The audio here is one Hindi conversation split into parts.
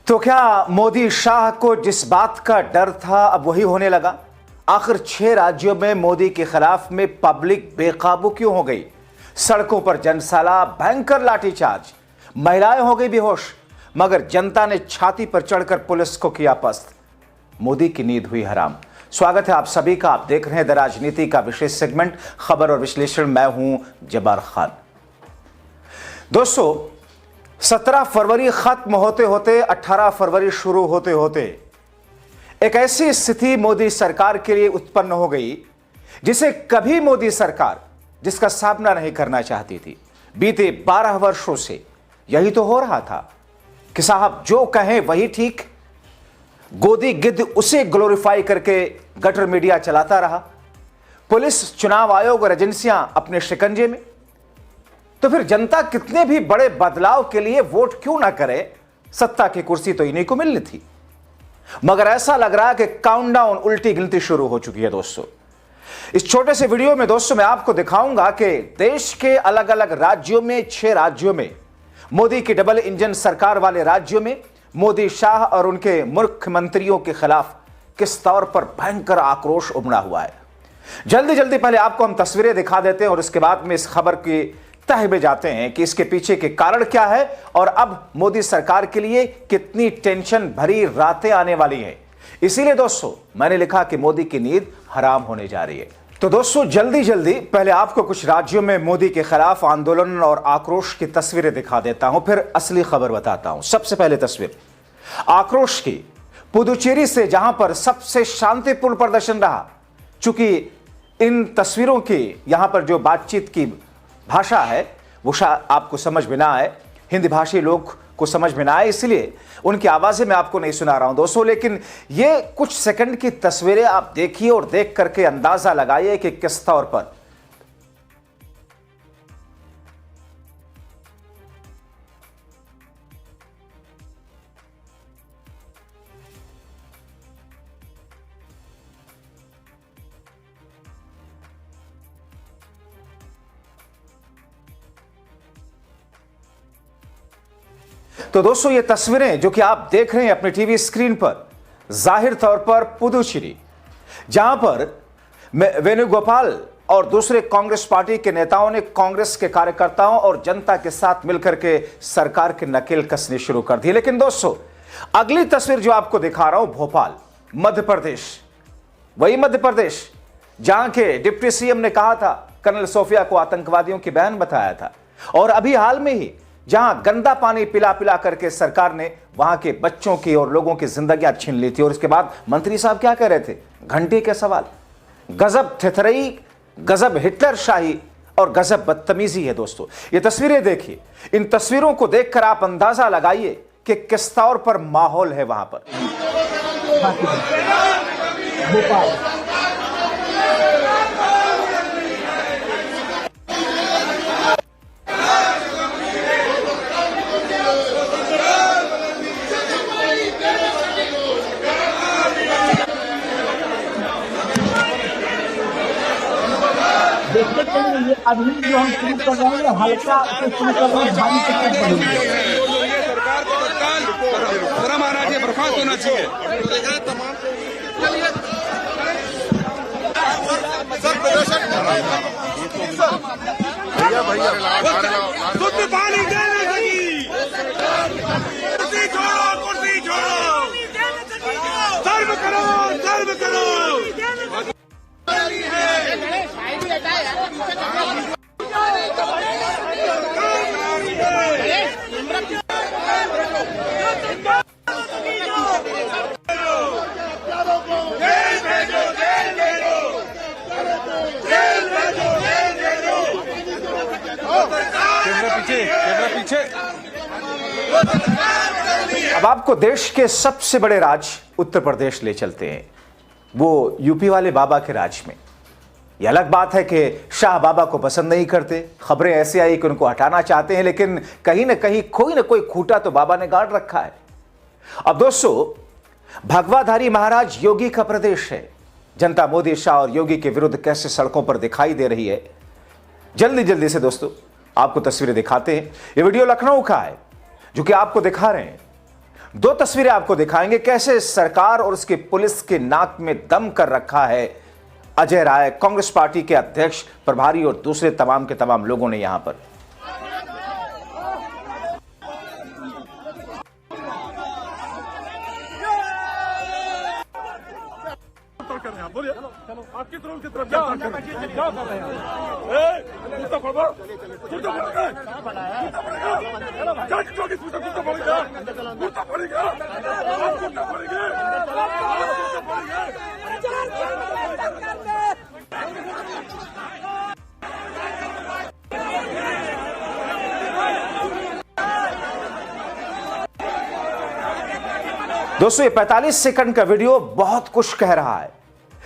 तो क्या मोदी शाह को जिस बात का डर था अब वही होने लगा? आखिर 6 राज्यों में मोदी के खिलाफ में पब्लिक बेकाबू क्यों हो गई? सड़कों पर जनसैलाब, भयंकर लाठीचार्ज, महिलाएं हो गई बेहोश, मगर जनता ने छाती पर चढ़कर पुलिस को किया पस्त। मोदी की नींद हुई हराम। स्वागत है आप सभी का। आप देख रहे हैं द राजनीति का विशेष सेगमेंट खबर और विश्लेषण। मैं हूं जब्बार खान। दोस्तों, 17 फरवरी खत्म होते होते 18 फरवरी शुरू होते होते एक ऐसी स्थिति मोदी सरकार के लिए उत्पन्न हो गई जिसे कभी मोदी सरकार जिसका सामना नहीं करना चाहती थी। बीते 12 वर्षों से यही तो हो रहा था कि साहब जो कहें वही ठीक, गोदी गिद्ध उसे ग्लोरीफाई करके गटर मीडिया चलाता रहा, पुलिस, चुनाव आयोग और एजेंसियां अपने शिकंजे में। तो फिर जनता कितने भी बड़े बदलाव के लिए वोट क्यों ना करे, सत्ता की कुर्सी तो इन्हीं को मिलनी थी। मगर ऐसा लग रहा है कि काउंटडाउन, उल्टी गिनती शुरू हो चुकी है। दोस्तों, इस छोटे से वीडियो में दोस्तों मैं आपको दिखाऊंगा कि देश के अलग अलग राज्यों में, 6 राज्यों में, मोदी की डबल इंजन सरकार वाले राज्यों में मोदी शाह और उनके मुख्यमंत्रियों के खिलाफ किस तौर पर भयंकर आक्रोश उमड़ा हुआ है। जल्दी जल्दी पहले आपको हम तस्वीरें दिखा देते हैं और उसके बाद में इस खबर की तह में जाते हैं कि इसके पीछे के कारण क्या है और अब मोदी सरकार के लिए कितनी टेंशन भरी रातें आने वाली हैं। इसीलिए दोस्तों मैंने लिखा कि मोदी की नींद हराम होने जा रही है। तो दोस्तों जल्दी जल्दी पहले आपको कुछ राज्यों में मोदी के खिलाफ आंदोलन और आक्रोश की तस्वीरें दिखा देता हूं, फिर असली खबर बताता हूं। सबसे पहले तस्वीर आक्रोश की पुदुचेरी से, जहां पर सबसे शांतिपूर्ण प्रदर्शन रहा। चूंकि इन तस्वीरों की यहां पर जो बातचीत की भाषा है वो आपको समझ में ना आए, हिंदी भाषी लोग को समझ में ना आए, इसलिए उनकी आवाजें मैं आपको नहीं सुना रहा हूं दोस्तों। लेकिन ये कुछ सेकंड की तस्वीरें आप देखिए और देख करके अंदाजा लगाइए कि किस तौर पर तो दोस्तों ये तस्वीरें जो कि आप देख रहे हैं अपने टीवी स्क्रीन पर, जाहिर तौर पर पुदुचेरी, जहां पर वेणुगोपाल और दूसरे कांग्रेस पार्टी के नेताओं ने कांग्रेस के कार्यकर्ताओं और जनता के साथ मिलकर के सरकार के नकेल कसनी शुरू कर दी। लेकिन दोस्तों अगली तस्वीर जो आपको दिखा रहा हूं, भोपाल, मध्य प्रदेश, वही मध्य प्रदेश जहां के डिप्टी सीएम ने कहा था, कर्नल सोफिया को आतंकवादियों की बहन बताया था, और अभी हाल में ही जहां गंदा पानी पिला पिला करके सरकार ने वहां के बच्चों की और लोगों की जिंदगियां छीन ली थी। और इसके बाद मंत्री साहब क्या कह रहे थे? घंटे के सवाल। गजब थिथरई, गजब हिटलर शाही और गजब बदतमीजी है। दोस्तों ये तस्वीरें देखिए, इन तस्वीरों को देखकर आप अंदाजा लगाइए कि किस तौर पर माहौल है वहां पर। देखते चलिए, ये अभी जो हम शुरू कर रहे हैं हल्का से शुरू कर रहे हैं, भारी तकलीफ बढ़ेगी। सरकार को तत्काल शर्म आना चाहिए, बर्खास्त होना चाहिए। शुद्ध पानी देने लगी, कुर्सी छोड़ो, कुर्सी छोड़ो, सर्व करो, सर्व करो। कैमरा पीछे। अब आपको देश के सबसे बड़े राज्य उत्तर प्रदेश ले चलते हैं, वो यूपी वाले बाबा के राज्य में। यह अलग बात है कि शाह बाबा को पसंद नहीं करते, खबरें ऐसी आई कि उनको हटाना चाहते हैं, लेकिन कहीं ना कहीं कोई ना कोई खूंटा तो बाबा ने गाड़ रखा है। अब दोस्तों भगवाधारी महाराज योगी का प्रदेश है। जनता मोदी, शाह और योगी के विरुद्ध कैसे सड़कों पर दिखाई दे रही है, जल्दी जल्दी से दोस्तों आपको तस्वीरें दिखाते हैं। ये वीडियो लखनऊ का है जो कि आपको दिखा रहे हैं। दो तस्वीरें आपको दिखाएंगे कैसे सरकार और उसकी पुलिस के नाक में दम कर रखा है अजय राय, कांग्रेस पार्टी के अध्यक्ष, प्रभारी और दूसरे तमाम के तमाम लोगों ने यहां पर। बोलिए, आपकी तरफ की तरफ क्या कर रहे दोस्तों, ये 45 सेकंड का वीडियो बहुत कुछ कह रहा है,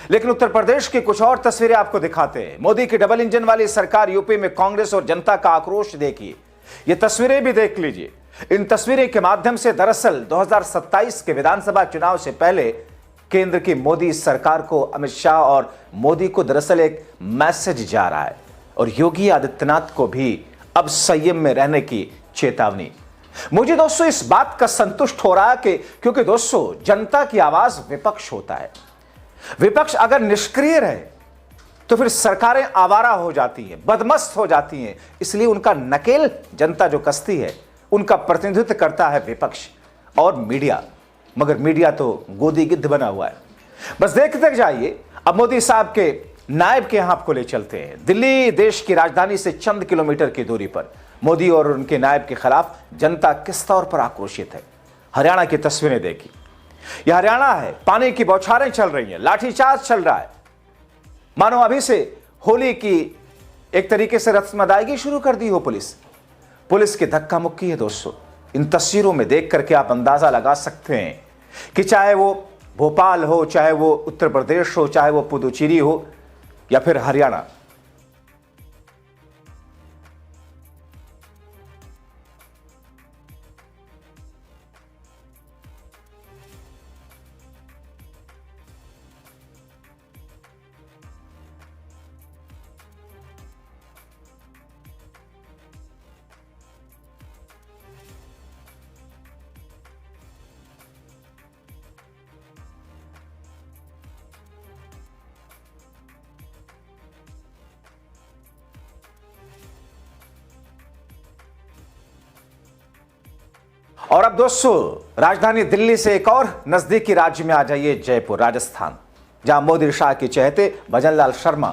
लेकिन उत्तर प्रदेश की कुछ और तस्वीरें आपको दिखाते हैं। मोदी की डबल इंजन वाली सरकार यूपी में कांग्रेस और जनता का आक्रोश देखिए, ये तस्वीरें भी देख लीजिए। इन तस्वीरों के माध्यम से दरअसल 2027 के विधानसभा चुनाव से पहले केंद्र की मोदी सरकार को, अमित शाह और मोदी को दरअसल एक मैसेज जा रहा है और योगी आदित्यनाथ को भी अब संयम में रहने की चेतावनी। मुझे दोस्तों इस बात का संतुष्ट हो रहा है कि क्योंकि दोस्तों जनता की आवाज विपक्ष होता है। विपक्ष अगर निष्क्रिय रहे तो फिर सरकारें आवारा हो जाती हैं, बदमस्त हो जाती हैं। इसलिए उनका नकेल जनता जो कसती है उनका प्रतिनिधित्व करता है विपक्ष और मीडिया, मगर मीडिया तो गोदी गिद्ध बना हुआ है। बस देखते जाइए। अब मोदी साहब के नायब के यहां आपको ले चलते हैं। दिल्ली देश की राजधानी से चंद किलोमीटर की दूरी पर मोदी और उनके नायब के खिलाफ जनता किस तौर पर आक्रोशित है। हरियाणा की तस्वीरें देखी, यह हरियाणा है। पानी की बौछारें चल रही हैं, लाठीचार्ज चल रहा है, मानो अभी से होली की एक तरीके से रस्म अदायगी शुरू कर दी हो पुलिस की धक्का मुक्की है। दोस्तों, इन तस्वीरों में देख करके आप अंदाजा लगा सकते हैं कि चाहे वो भोपाल हो, चाहे वो उत्तर प्रदेश हो, चाहे वो पुदुचेरी हो या फिर हरियाणा, और अब दोस्तों राजधानी दिल्ली से एक और नजदीकी राज्य में आ जाइए, जयपुर, राजस्थान, जहां मोदी शाह के चहेते भजनलाल शर्मा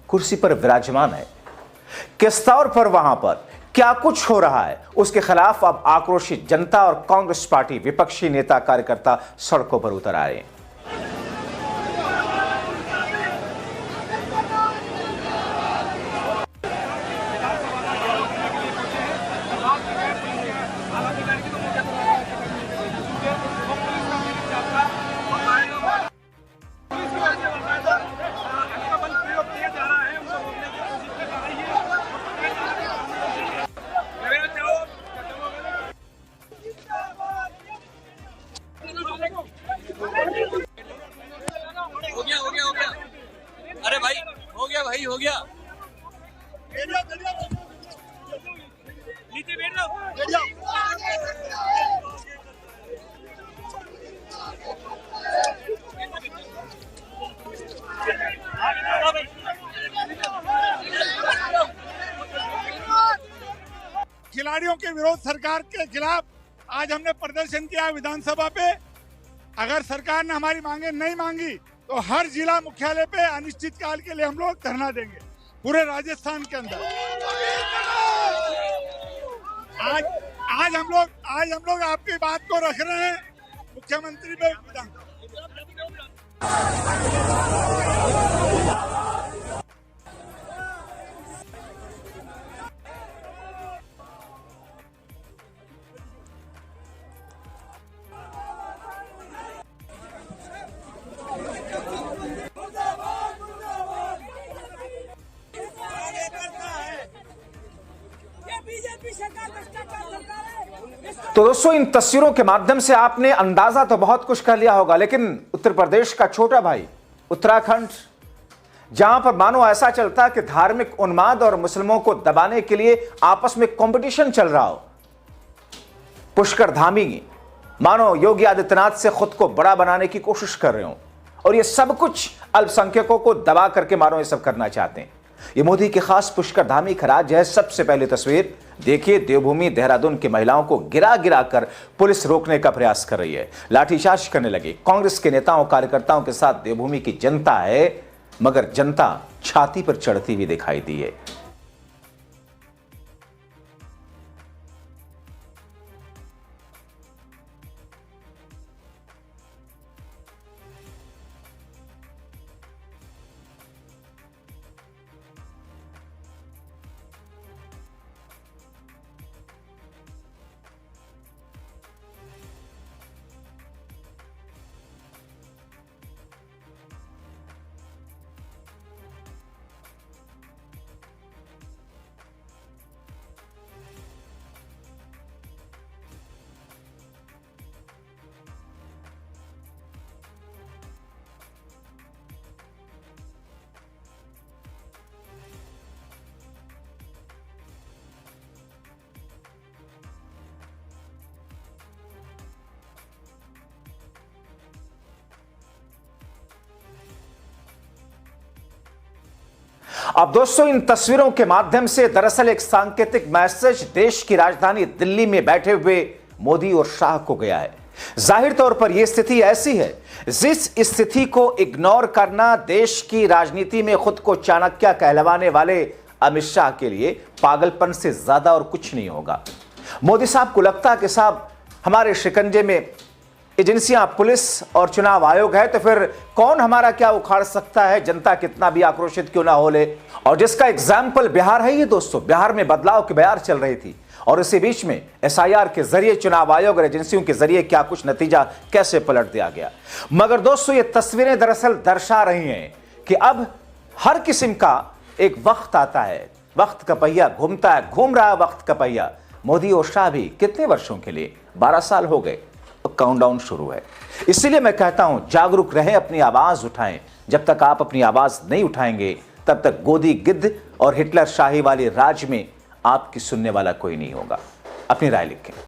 कुर्सी पर विराजमान है। किस तौर पर वहां पर क्या कुछ हो रहा है, उसके खिलाफ अब आक्रोशित जनता और कांग्रेस पार्टी, विपक्षी नेता, कार्यकर्ता सड़कों पर उतर आए हैं। हो गया। अरे भाई हो गया। नीचे बैठ जाओ। खिलाड़ियों के विरोध सरकार के खिलाफ आज हमने प्रदर्शन किया विधानसभा पे। अगर सरकार ने हमारी मांगे नहीं मांगी तो हर जिला मुख्यालय पे अनिश्चित काल के लिए हम लोग धरना देंगे पूरे राजस्थान के अंदर। आज हम लोग आपकी बात को रख रहे हैं मुख्यमंत्री पे। तो दोस्तों इन तस्वीरों के माध्यम से आपने अंदाजा तो बहुत कुछ कर लिया होगा, लेकिन उत्तर प्रदेश का छोटा भाई उत्तराखंड, जहां पर मानो ऐसा चलता है कि धार्मिक उन्माद और मुस्लिमों को दबाने के लिए आपस में कंपटीशन चल रहा हो। पुष्कर धामी मानो योगी आदित्यनाथ से खुद को बड़ा बनाने की कोशिश कर रहे हो, और ये सब कुछ अल्पसंख्यकों को दबा करके मानो ये सब करना चाहते हैं। ये मोदी के खास पुष्कर धामी खराज है। सबसे पहली तस्वीर देखिए, देवभूमि देहरादून की महिलाओं को गिरा गिरा कर पुलिस रोकने का प्रयास कर रही है, लाठीचार्ज करने लगी। कांग्रेस के नेताओं कार्यकर्ताओं के साथ देवभूमि की जनता है, मगर जनता छाती पर चढ़ती हुई दिखाई दी है। अब दोस्तों, इन तस्वीरों के माध्यम से दरअसल एक सांकेतिक मैसेज देश की राजधानी दिल्ली में बैठे हुए मोदी और शाह को गया है। जाहिर तौर पर यह स्थिति ऐसी है जिस स्थिति को इग्नोर करना देश की राजनीति में खुद को चाणक्य कहलवाने वाले अमित शाह के लिए पागलपन से ज्यादा और कुछ नहीं होगा। मोदी साहब को लगता है कि साहब हमारे शिकंजे में एजेंसियां, पुलिस और चुनाव आयोग है, तो फिर कौन हमारा क्या उखाड़ सकता है, जनता कितना भी आक्रोशित क्यों ना हो ले। और जिसका एग्जाम्पल बिहार है ये दोस्तों। बिहार में बदलाव की बयार चल रही थी, और इसी बीच में एसआईआर के जरिए चुनाव आयोग और एजेंसियों के जरिए क्या कुछ नतीजा कैसे पलट दिया गया। मगर दोस्तों, ये तस्वीरें दरअसल दर्शा रही हैं कि अब हर किस्म का एक वक्त आता है, वक्त का पहिया घूमता है, घूम रहा है वक्त का पहिया। मोदी और शाह भी कितने वर्षों के लिए, 12 साल हो गए, काउंटडाउन शुरू है। इसीलिए मैं कहता हूं, जागरूक रहें, अपनी आवाज उठाएं। जब तक आप अपनी आवाज नहीं उठाएंगे तब तक गोदी गिद्ध और हिटलर शाही वाले राज में आपकी सुनने वाला कोई नहीं होगा। अपनी राय लिखें।